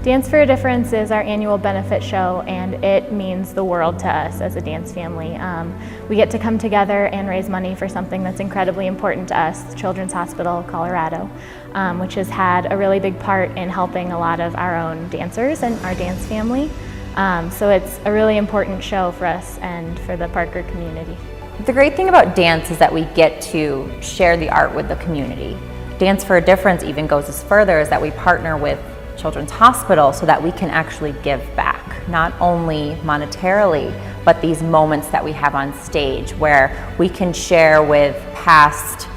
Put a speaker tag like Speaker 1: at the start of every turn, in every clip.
Speaker 1: Dance for a Difference is our annual benefit show, and it means the world to us as a dance family. We get to come together and raise money for something that's incredibly important to us, Children's Hospital Colorado, which has had a really big part in helping a lot of our own dancers and our dance family. So it's a really important show for us and for the Parker community.
Speaker 2: The great thing about dance is that we get to share the art with the community. Dance for a Difference even goes as further as that we partner with Children's Hospital so that we can actually give back, not only monetarily, but these moments that we have on stage where we can share with past,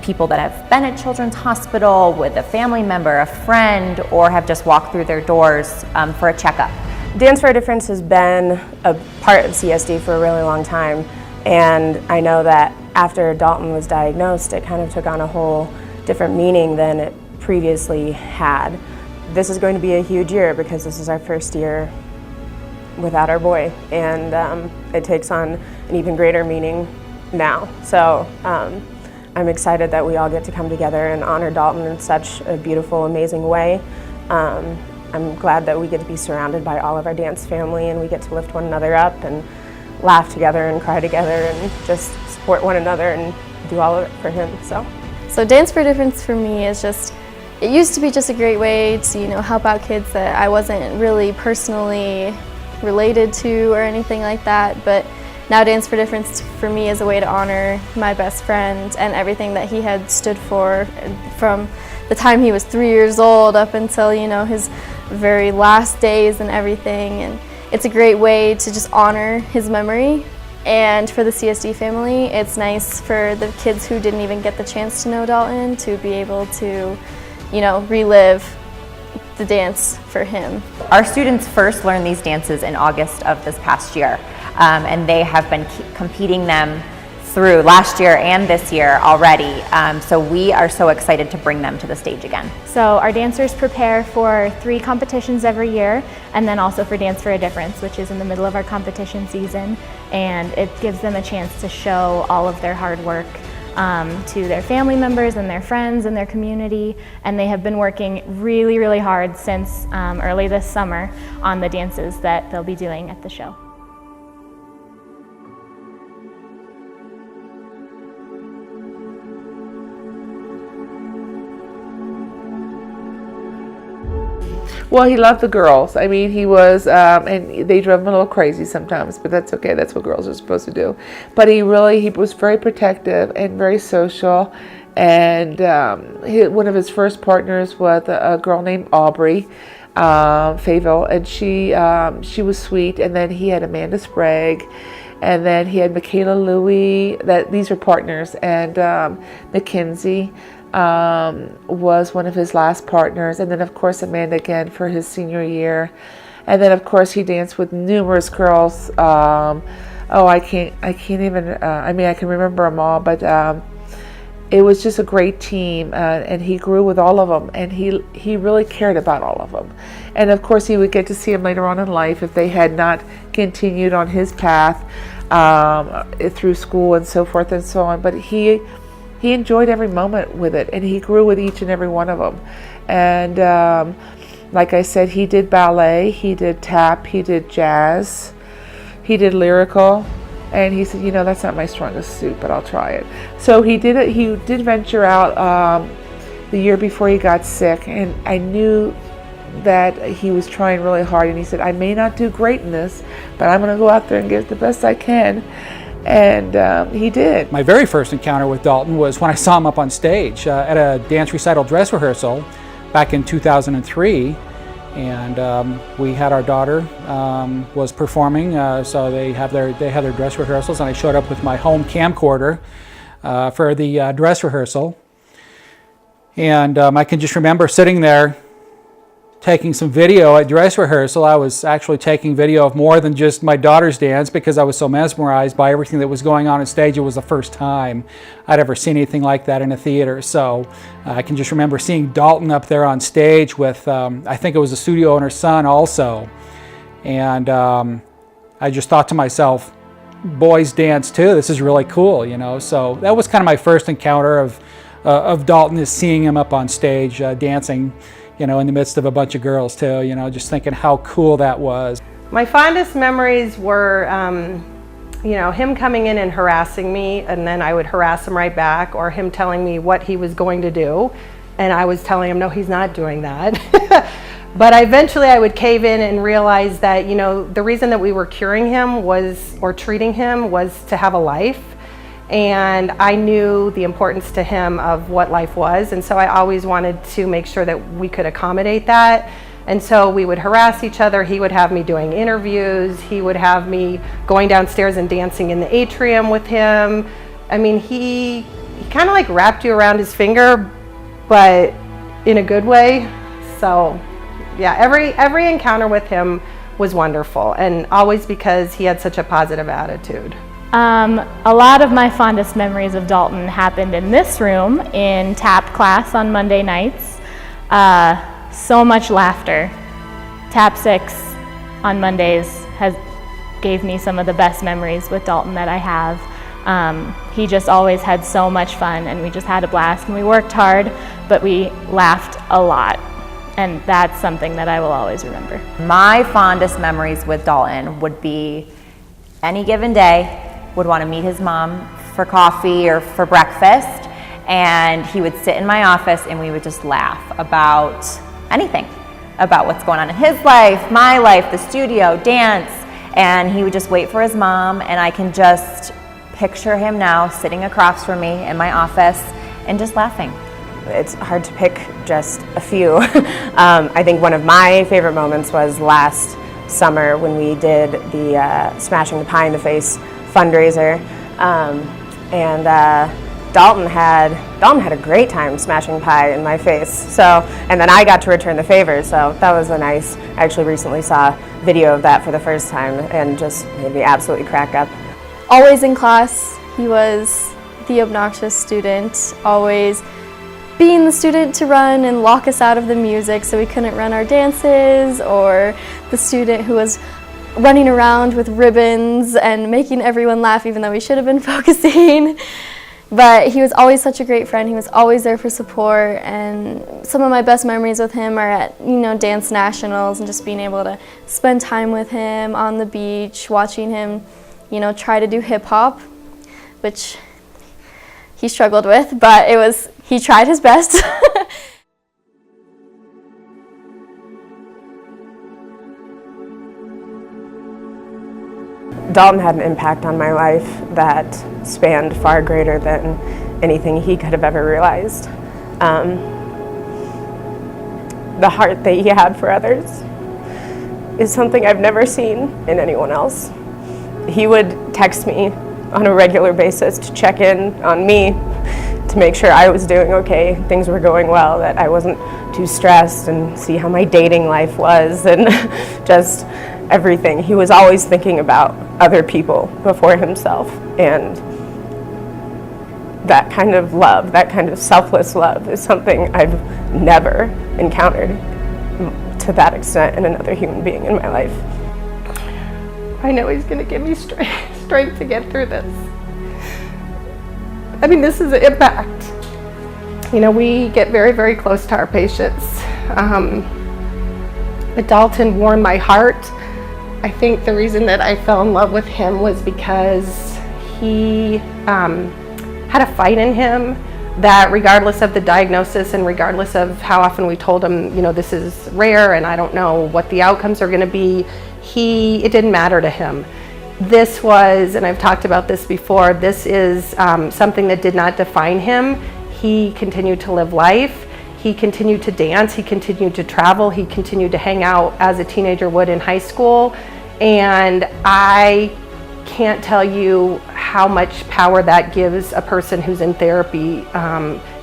Speaker 2: people that have been at Children's Hospital, with a family member, a friend, or have just walked through their doors for a checkup.
Speaker 3: Dance for a Difference has been a part of CSD for a really long time, and I know that after Dalton was diagnosed, it kind of took on a whole different meaning than it previously had. This is going to be a huge year because this is our first year without our boy, and it takes on an even greater meaning now. So I'm excited that we all get to come together and honor Dalton in such a beautiful, amazing way. I'm glad that we get to be surrounded by all of our dance family, and we get to lift one another up and laugh together and cry together and just support one another and do all of it for him.
Speaker 4: So Dance for a Difference for me is it used to be just a great way to help out kids that I wasn't really personally related to or anything like that, but now Dance for a Difference for me is a way to honor my best friend and everything that he had stood for from the time he was 3 years old up until his very last days and everything. And it's a great way to just honor his memory. And for the CSD family, it's nice for the kids who didn't even get the chance to know Dalton to be able to, relive the dance for him.
Speaker 2: Our students first learned these dances in August of this past year, and they have been competing them through last year and this year already, so we are so excited to bring them to the stage again.
Speaker 1: So our dancers prepare for 3 competitions every year, and then also for Dance for a Difference, which is in the middle of our competition season, and it gives them a chance to show all of their hard work to their family members and their friends and their community, and they have been working really, really hard since early this summer on the dances that they'll be doing at the show.
Speaker 5: Well, he loved the girls. I mean, he was, and they drove him a little crazy sometimes, but that's okay. That's what girls are supposed to do. But he was very protective and very social. And one of his first partners was a girl named Aubrey Faville, and she was sweet. And then he had Amanda Sprague, and then he had Michaela Louie. These are partners, and Mackenzie was one of his last partners, and then of course Amanda again for his senior year, and then of course he danced with numerous girls. I can't even. I can remember them all, but it was just a great team, and he grew with all of them, and he really cared about all of them. And of course he would get to see them later on in life if they had not continued on his path through school and so forth and so on. But he enjoyed every moment with it, and he grew with each and every one of them. And like I said, he did ballet, he did tap, he did jazz, he did lyrical, and he said, that's not my strongest suit, but I'll try it. So he did it. He did venture out the year before he got sick, and I knew that he was trying really hard, and he said, I may not do great in this, but I'm going to go out there and give it the best I can. And he did.
Speaker 6: My very first encounter with Dalton was when I saw him up on stage at a dance recital dress rehearsal back in 2003. And we had our daughter was performing, so they had their dress rehearsals, and I showed up with my home camcorder for the dress rehearsal. And I can just remember sitting there taking some video at dress rehearsal. I was actually taking video of more than just my daughter's dance because I was so mesmerized by everything that was going on stage. It was the first time I'd ever seen anything like that in a theater. So I can just remember seeing Dalton up there on stage with, I think it was the studio owner's son also. And I just thought to myself, boys dance too, this is really cool, So that was kind of my first encounter of Dalton, is seeing him up on stage dancing. in the midst of a bunch of girls too, just thinking how cool that was.
Speaker 7: My fondest memories were, him coming in and harassing me, and then I would harass him right back, or him telling me what he was going to do, and I was telling him, no, he's not doing that. But eventually I would cave in and realize that, the reason that we were curing him or treating him was to have a life. And I knew the importance to him of what life was. And so I always wanted to make sure that we could accommodate that. And so we would harass each other. He would have me doing interviews. He would have me going downstairs and dancing in the atrium with him. I mean, he kind of like wrapped you around his finger, but in a good way. So yeah, every encounter with him was wonderful, and always because he had such a positive attitude.
Speaker 1: A lot of my fondest memories of Dalton happened in this room in tap class on Monday nights. So much laughter. Tap 6 on Mondays gave me some of the best memories with Dalton that I have. He just always had so much fun, and we just had a blast, and we worked hard, but we laughed a lot. And that's something that I will always remember.
Speaker 2: My fondest memories with Dalton would be any given day, would want to meet his mom for coffee or for breakfast, and he would sit in my office and we would just laugh about anything, about what's going on in his life, my life, the studio, dance, and he would just wait for his mom, and I can just picture him now sitting across from me in my office and just laughing.
Speaker 3: It's hard to pick just a few. I think one of my favorite moments was last summer when we did the Smashing the Pie in the Face fundraiser, and Dalton had a great time smashing pie in my face. So, and then I got to return the favor. So that was I actually recently saw video of that for the first time, and just made me absolutely crack up.
Speaker 4: Always in class, he was the obnoxious student, always being the student to run and lock us out of the music so we couldn't run our dances, or the student who was running around with ribbons and making everyone laugh even though we should have been focusing. But he was always such a great friend. He was always there for support, and some of my best memories with him are at dance nationals, and just being able to spend time with him on the beach, watching him try to do hip hop, which he struggled with, but he tried his best.
Speaker 3: Dalton had an impact on my life that spanned far greater than anything he could have ever realized. The heart that he had for others is something I've never seen in anyone else. He would text me on a regular basis to check in on me, to make sure I was doing okay, things were going well, that I wasn't too stressed, and see how my dating life was, and just everything. He was always thinking about other people before himself, and that kind of love, that kind of selfless love, is something I've never encountered to that extent in another human being in my life.
Speaker 7: I know he's going to give me strength to get through this. I mean, this is an impact. We get very, very close to our patients. But Dalton warmed my heart. I think the reason that I fell in love with him was because he had a fight in him that, regardless of the diagnosis and regardless of how often we told him, this is rare and I don't know what the outcomes are going to be, it didn't matter to him. This was, and I've talked about this before, this is something that did not define him. He continued to live life. He continued to dance. He continued to travel. He continued to hang out as a teenager would in high school. And I can't tell you how much power that gives a person who's in therapy,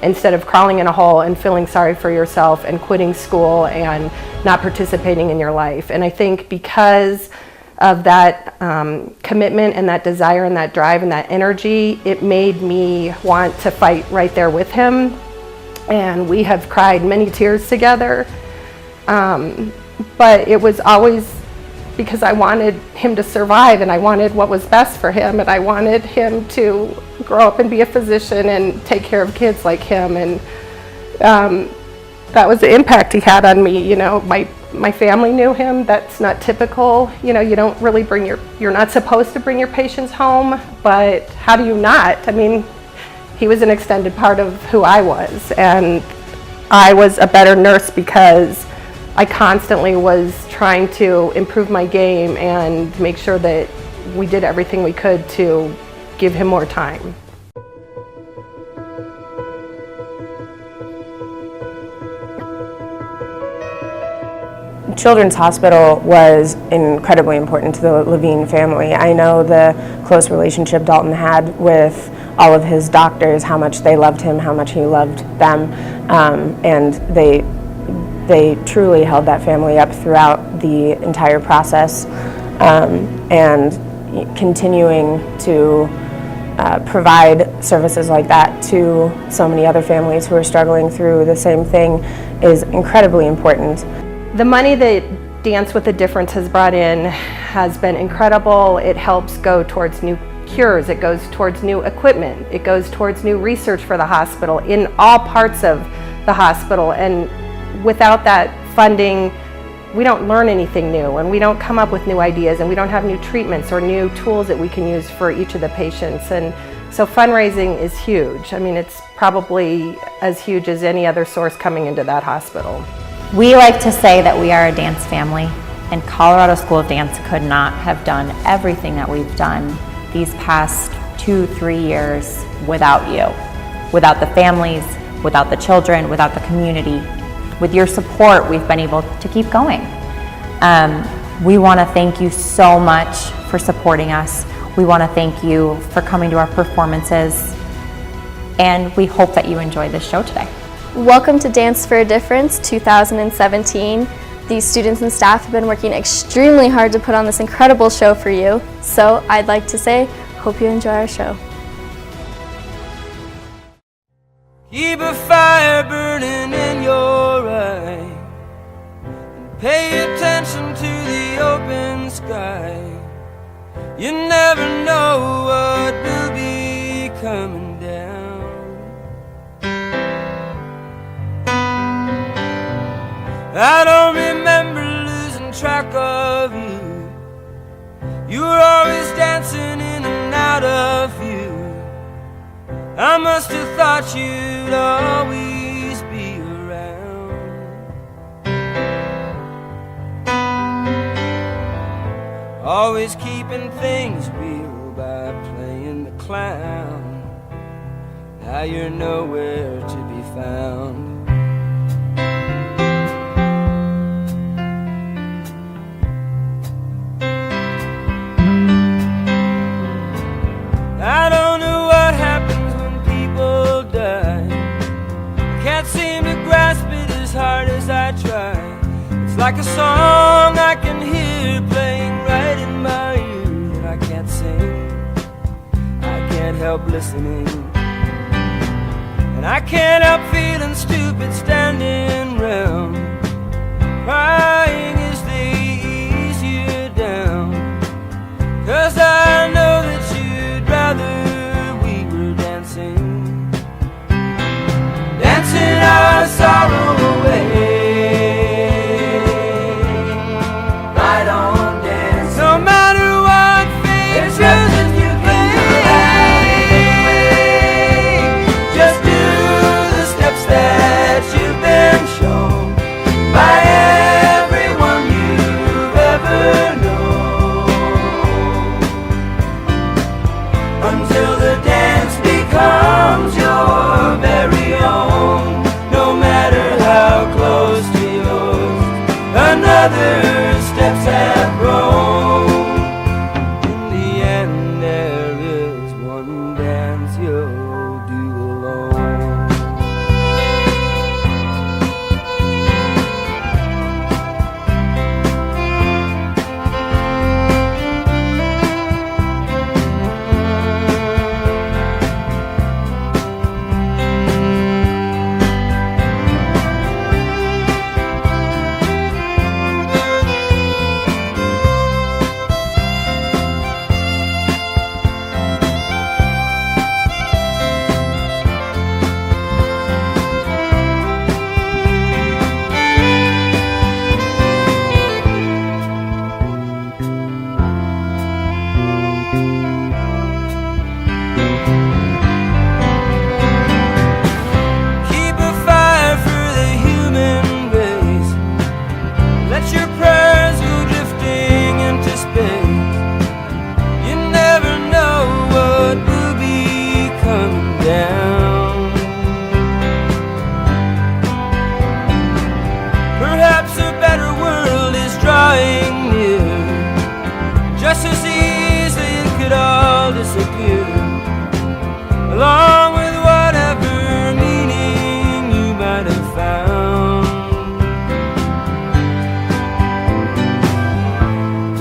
Speaker 7: instead of crawling in a hole and feeling sorry for yourself and quitting school and not participating in your life. And I think because of that commitment and that desire and that drive and that energy, it made me want to fight right there with him. And we have cried many tears together. But it was always because I wanted him to survive, and I wanted what was best for him, and I wanted him to grow up and be a physician and take care of kids like him. And that was the impact he had on me. You know, my family knew him. That's not typical. You know, you don't really you're not supposed to bring your patients home, but how do you not? I mean, he was an extended part of who I was, and I was a better nurse because I constantly was trying to improve my game and make sure that we did everything we could to give him more time.
Speaker 3: Children's Hospital was incredibly important to the Levine family. I know the close relationship Dalton had with all of his doctors, how much they loved him, how much he loved them, and they truly held that family up throughout the entire process, and continuing to provide services like that to so many other families who are struggling through the same thing is incredibly important.
Speaker 7: The money that Dance with a Difference has brought in has been incredible. It helps go towards new cures, it goes towards new equipment, it goes towards new research for the hospital in all parts of the hospital, and without that funding, we don't learn anything new, and we don't come up with new ideas, and we don't have new treatments or new tools that we can use for each of the patients. And so fundraising is huge. I mean, it's probably as huge as any other source coming into that hospital.
Speaker 2: We like to say that we are a dance family, and Colorado School of Dance could not have done everything that we've done these past 2-3 years without you, without the families, without the children, without the community. With your support, we've been able to keep going. We want to thank you so much for supporting us. We want to thank you for coming to our performances, and we hope that you enjoy this show today.
Speaker 4: Welcome to Dance for a Difference 2017. These students and staff have been working extremely hard to put on this incredible show for you. So I'd like to say, hope you enjoy our show.
Speaker 8: Keep a fire burning in your eye, and pay attention to the open sky. You never know what will be coming down. I don't remember losing track of you. You were always dancing in and out of view. I must have thought you'd always be around. Always keeping things real by playing the clown. Now you're nowhere to be found. I don't know what happens when people die. I can't seem to grasp it as hard as I try. It's like a song I can hear playing right in my ear that I can't sing. I can't help listening, and I can't help feeling stupid standing round, crying as they ease you down. 'Cause I know that you'd rather we were dancing, dancing our sorrow away. Right on, dance. No matter what fate chooses you play, just do the steps that you've been shown by everyone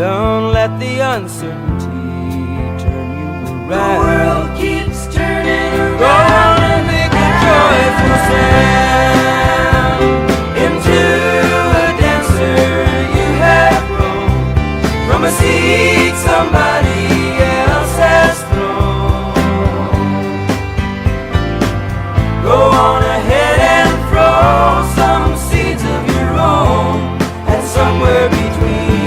Speaker 8: Don't let the uncertainty turn you around. The world keeps turning around. Go on and make a joyful sound. Into a dancer you have grown, from a seed somebody else has thrown. Go on ahead and throw some seeds of your own, and somewhere between